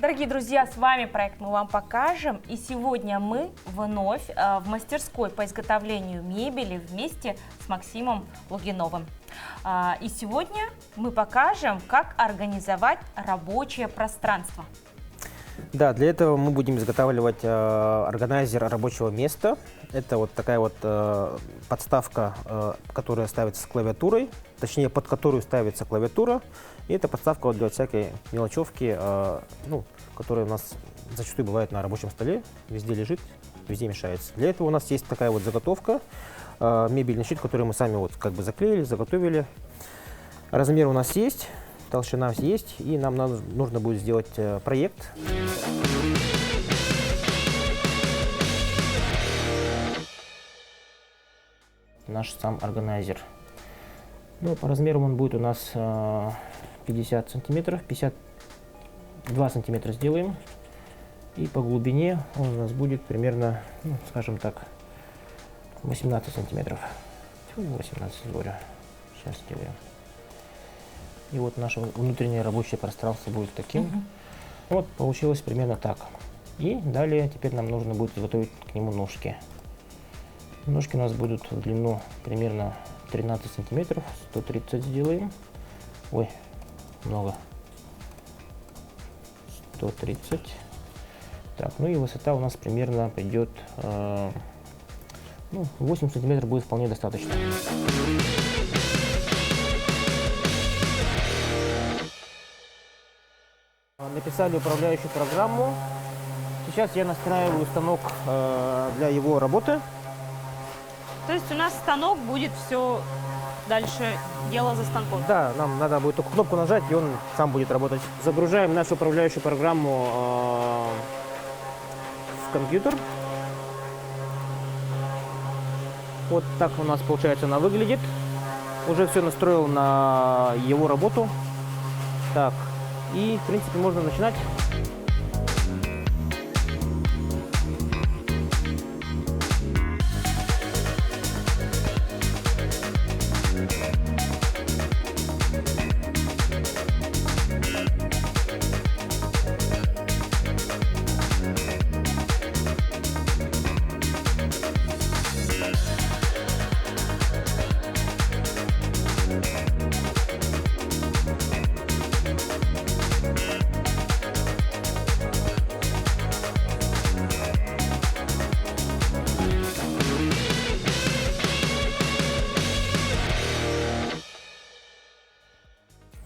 Дорогие друзья, с вами проект «Мы вам покажем», и сегодня мы вновь в мастерской по изготовлению мебели вместе с Максимом Логиновым. И сегодня мы покажем, как организовать рабочее пространство. Да, для этого мы будем изготавливать органайзер рабочего места. Это вот такая вот подставка, которая ставится с клавиатурой, точнее под которую ставится клавиатура. И это подставка вот для всякой мелочевки, которая у нас зачастую бывает на рабочем столе, везде лежит, везде мешается. Для этого у нас есть такая вот заготовка, мебельный щит, который мы сами вот как бы заклеили, заготовили. Размер у нас есть, толщина есть, и нам нужно будет сделать проект. Наш сам органайзер. Ну, по размеру он будет у нас 50 сантиметров, 52 сантиметра сделаем. И по глубине он у нас будет примерно, скажем так, 18 сантиметров. 18 говорю. Сейчас сделаем. И вот наше внутреннее рабочее пространство будет таким. Вот получилось примерно так. И далее теперь нам нужно будет изготовить к нему ножки. Ножки у нас будут в длину примерно 13 сантиметров, 130 сделаем. Ой, много. 130. Так, ну и высота у нас примерно пойдет 8 сантиметров будет вполне достаточно. Написали управляющую программу. Сейчас я настраиваю станок для его работы. То есть у нас станок будет все дальше дело за станком? Да, нам надо будет только кнопку нажать, и он сам будет работать. Загружаем нашу управляющую программу в компьютер. Вот так у нас, получается, она выглядит. Уже все настроил на его работу. Так, и, в принципе, можно начинать.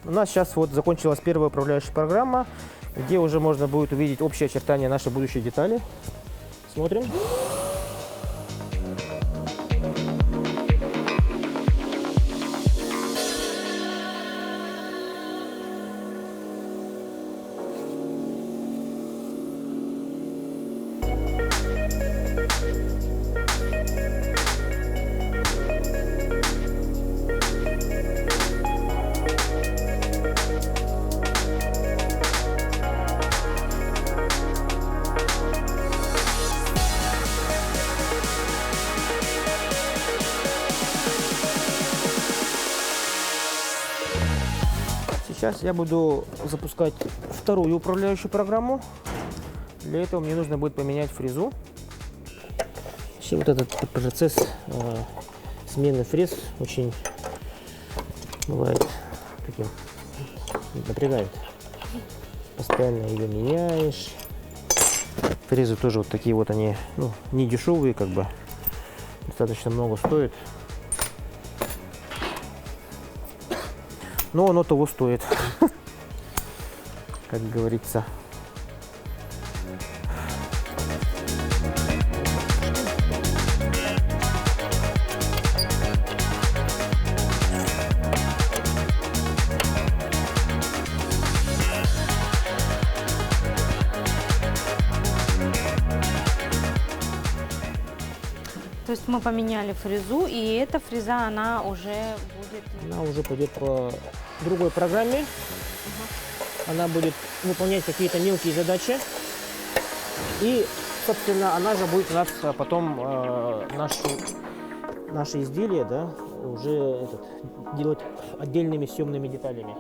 У нас сейчас вот закончилась первая управляющая программа, где уже можно будет увидеть общие очертания нашей будущей детали. Смотрим. Сейчас я буду запускать вторую управляющую программу. Для этого мне нужно будет поменять фрезу. Вообще вот этот процесс смены фрез очень бывает таким, напрягает. Постоянно ее меняешь. Фрезы тоже вот такие вот они, не дешевые, как бы достаточно много стоят. Но оно того стоит, как говорится. То есть мы поменяли фрезу, и эта фреза, она уже будет... Она уже пойдет по другой программе. Она будет выполнять какие-то мелкие задачи. И, собственно, она же будет у нас потом наши изделия, да, уже делать отдельными съемными деталями.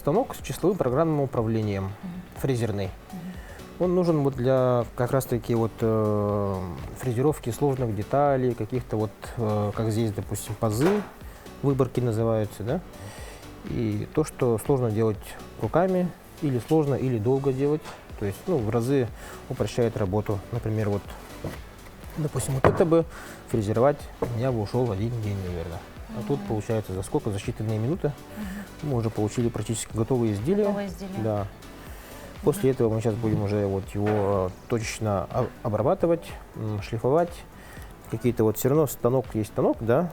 станок с числовым программным управлением, фрезерный. Он нужен вот для как раз-таки вот фрезеровки сложных деталей, каких-то вот, как здесь, допустим, пазы, выборки называются, да. И то, что сложно делать руками, или сложно, или долго делать, то есть, ну, в разы упрощает работу. Например, вот, допустим, вот это бы фрезеровать у меня бы ушел 1 день, наверное. А тут получается за сколько? За считанные минуты мы уже получили практически готовые изделия. Готовые изделия. Да. После этого мы сейчас будем уже вот его точечно обрабатывать, шлифовать. Какие-то вот все равно станок есть станок, да.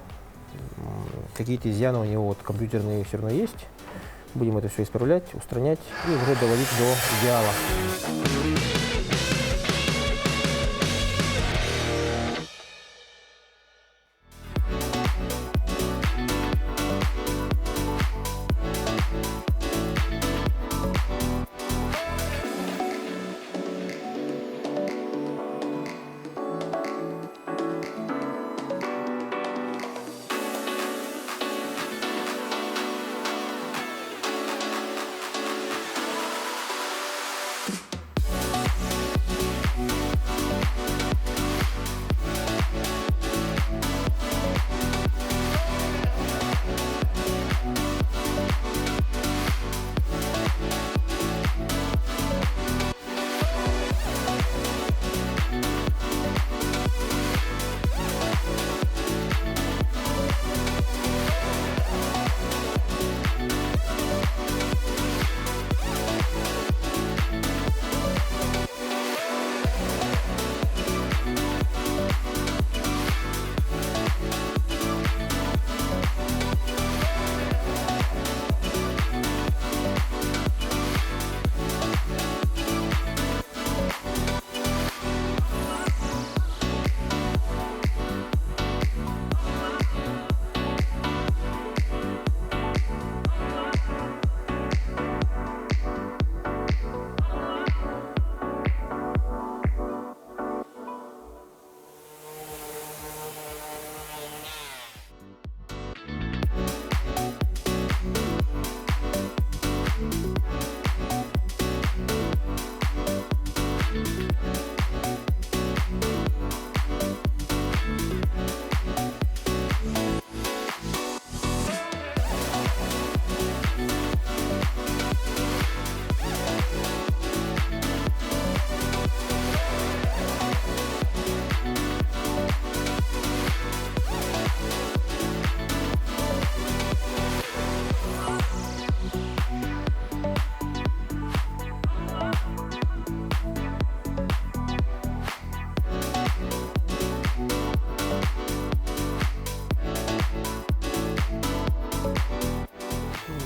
Какие-то изъяны у него вот компьютерные все равно есть. Будем это все исправлять, устранять и уже доводить до идеала.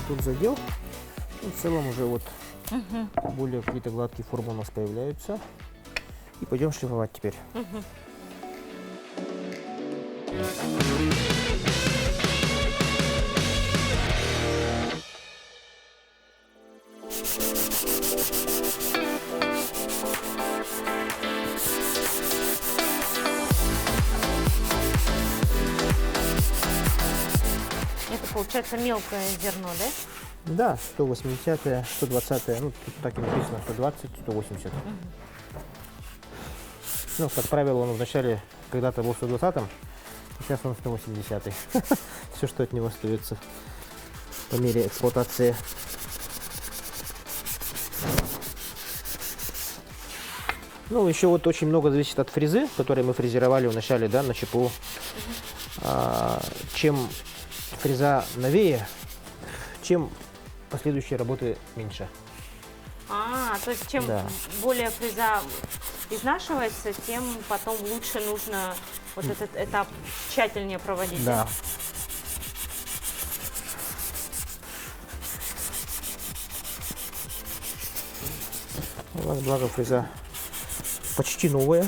Тут задел. И в целом уже вот более какие-то гладкие формы у нас появляются. И пойдем шлифовать теперь. Это получается мелкое зерно, да? Да, 180-е, 120-е, ну тут так и написано, 120, 180. Ну, как правило, он вначале когда-то был 120-м, сейчас он 180-й. Все, что от него остается по мере эксплуатации. Ну, еще вот очень много зависит от фрезы, которые мы фрезеровали в начале, да, на ЧПУ. Чем фреза новее, чем последующие работы меньше. То есть чем Да. более фреза изнашивается, тем потом лучше нужно вот этот этап тщательнее проводить. Да. У нас, благо, фреза почти новая.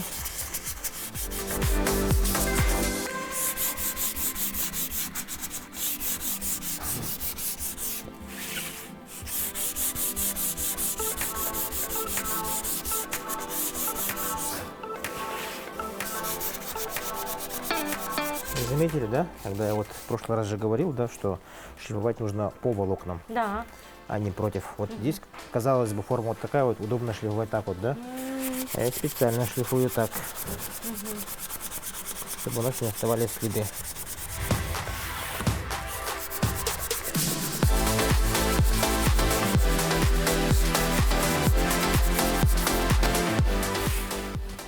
Заметили, да? Когда я вот в прошлый раз же говорил, да, что шлифовать нужно по волокнам. Да. а не против. Вот здесь, казалось бы, форма вот такая вот, удобно шлифовать так вот, да? А я специально шлифую так, чтобы у нас не оставались следы.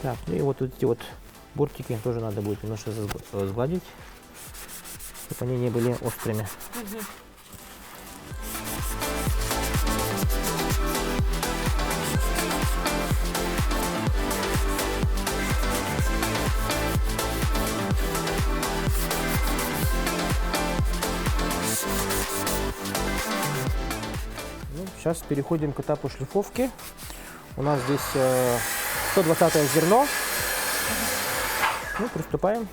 Так, ну и вот эти вот бортики тоже надо будет немножко сгладить, чтобы они не были острыми. Ну, сейчас переходим к этапу шлифовки. У нас здесь 120-е зерно. Ну, приступаем.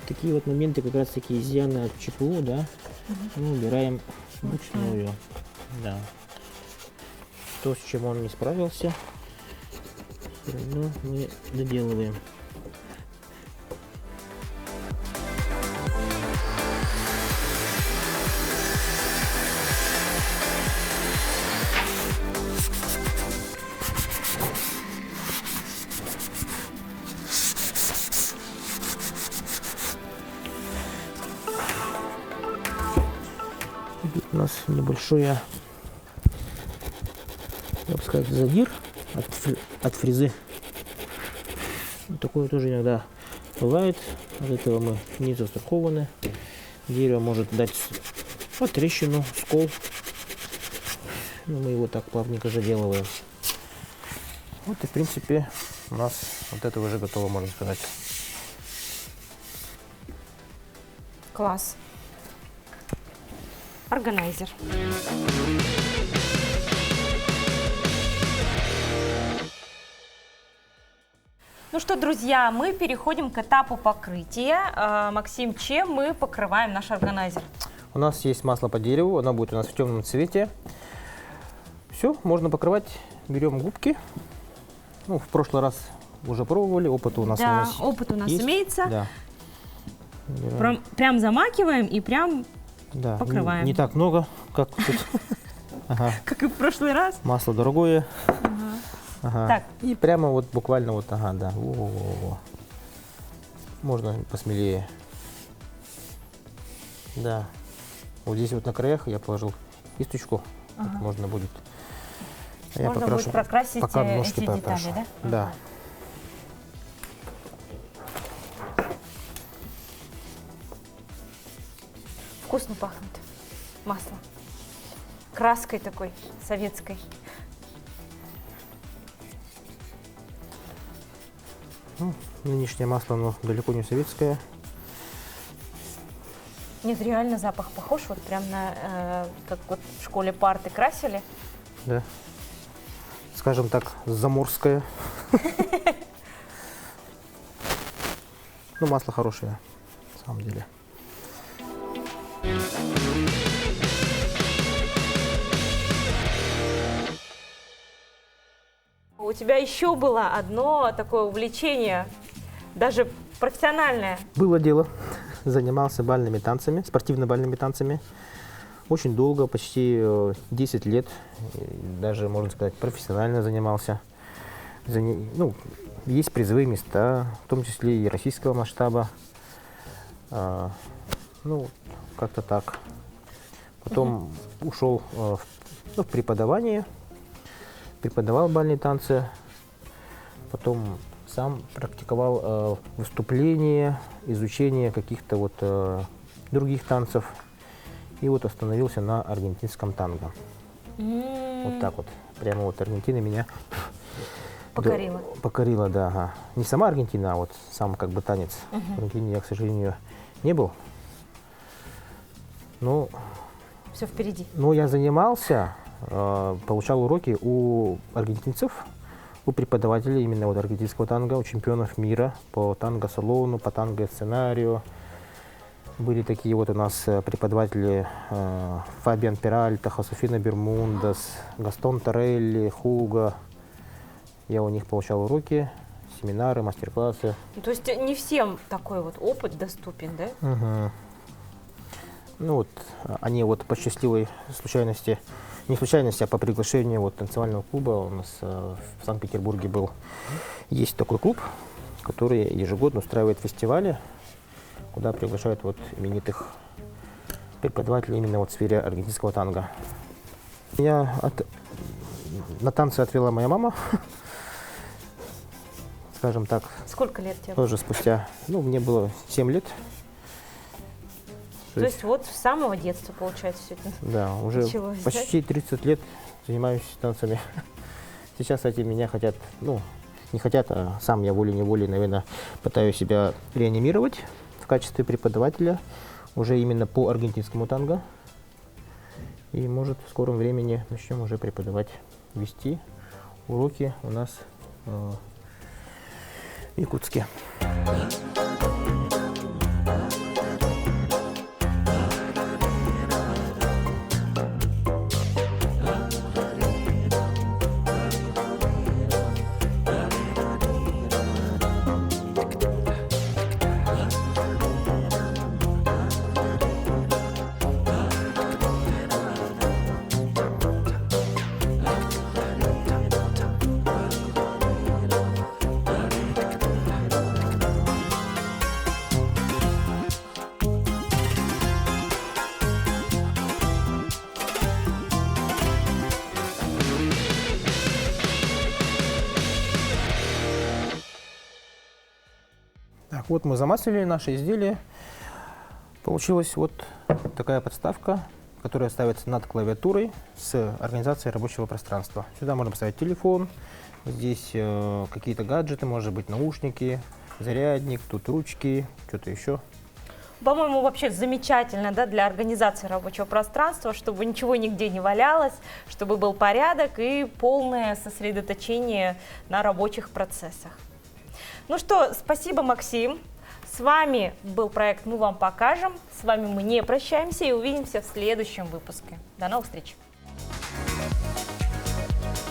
Такие вот моменты, как раз таки изъяны от ЧПУ, да, мы убираем вручную. Да. То, с чем он не справился, все равно мы доделываем. У нас небольшой, я бы сказать, задир от фрезы. Вот такое тоже иногда бывает. От этого мы не застрахованы. Дерево может дать трещину, скол. Но мы его так плавненько заделываем. Вот и в принципе у нас вот это уже готово, можно сказать. Класс. Органайзер. Ну что, друзья, мы переходим к этапу покрытия. Максим, чем мы покрываем наш органайзер? У нас есть масло по дереву, оно будет у нас в темном цвете. Все, можно покрывать. Берем губки. Ну, в прошлый раз уже пробовали, опыт у нас опыт у нас есть. имеется. Да. Прям замакиваем и прям покрываем. Не так много, как тут. Ага. Как и в прошлый раз. Масло дорогое. Ага. Так. И прямо вот буквально вот, ага, да. Во-во-во. Можно посмелее. Да. Вот здесь вот на краях я положил кисточку. Вот можно будет. А можно я будет прокрасить пока эти ножки детали, покрашу. да? Да. Вкусно пахнет масло. Краской такой советской. Ну, нынешнее масло, оно далеко не советское. Нет, реально запах похож, вот прям на, как вот в школе парты красили. Да. Скажем так, заморское. Ну, масло хорошее, на самом деле. У тебя еще было одно такое увлечение, даже профессиональное. Было дело. Занимался бальными танцами, спортивно-бальными танцами. Очень долго, почти 10 лет. Даже, можно сказать, профессионально занимался. Ну, есть призовые места, в том числе и российского масштаба. Ну, как-то так. Потом ушел в преподавание, преподавал бальные танцы. Потом сам практиковал выступления, изучение каких-то вот других танцев. И вот остановился на аргентинском танго. Вот так вот. Прямо вот Аргентина меня Покорила. покорила, да. Ага. Не сама Аргентина, а вот сам как бы танец. В Аргентине я, к сожалению, не был. Ну, Все впереди. ну я занимался, получал уроки у аргентинцев, у преподавателей именно вот аргентинского танго, у чемпионов мира по танго-салону, по танго-сценарию. Были такие вот у нас преподаватели Фабиан Перальта, Хосефина Бермундес, Гастон Торелли, Хуго. Я у них получал уроки, семинары, мастер-классы. То есть не всем такой вот опыт доступен, да? Угу. Ну вот они вот по счастливой случайности, не случайности, а по приглашению вот танцевального клуба у нас в Санкт-Петербурге был. Есть такой клуб, который ежегодно устраивает фестивали, куда приглашают вот именитых преподавателей именно вот в сфере аргентинского танго. Меня на танцы отвела моя мама, скажем так. Сколько лет тебе? Тоже спустя, ну, мне было 7 лет. То есть вот с самого детства, получается, все это. Да, уже началось, почти 30 лет занимаюсь танцами. Сейчас эти меня хотят, ну, не хотят, а сам я волей-неволей, наверное, пытаюсь себя реанимировать в качестве преподавателя уже именно по аргентинскому танго. И, может, в скором времени начнем уже преподавать, вести уроки у нас в Якутске. Так, вот мы замаслили наши изделия. Получилась вот такая подставка, которая ставится над клавиатурой с организацией рабочего пространства. Сюда можно поставить телефон, здесь какие-то гаджеты, может быть наушники, зарядник, тут ручки, что-то еще. По-моему, вообще замечательно, да, для организации рабочего пространства, чтобы ничего нигде не валялось, чтобы был порядок и полное сосредоточение на рабочих процессах. Ну что, спасибо, Максим. С вами был проект «Мы вам покажем». С вами мы не прощаемся и увидимся в следующем выпуске. До новых встреч!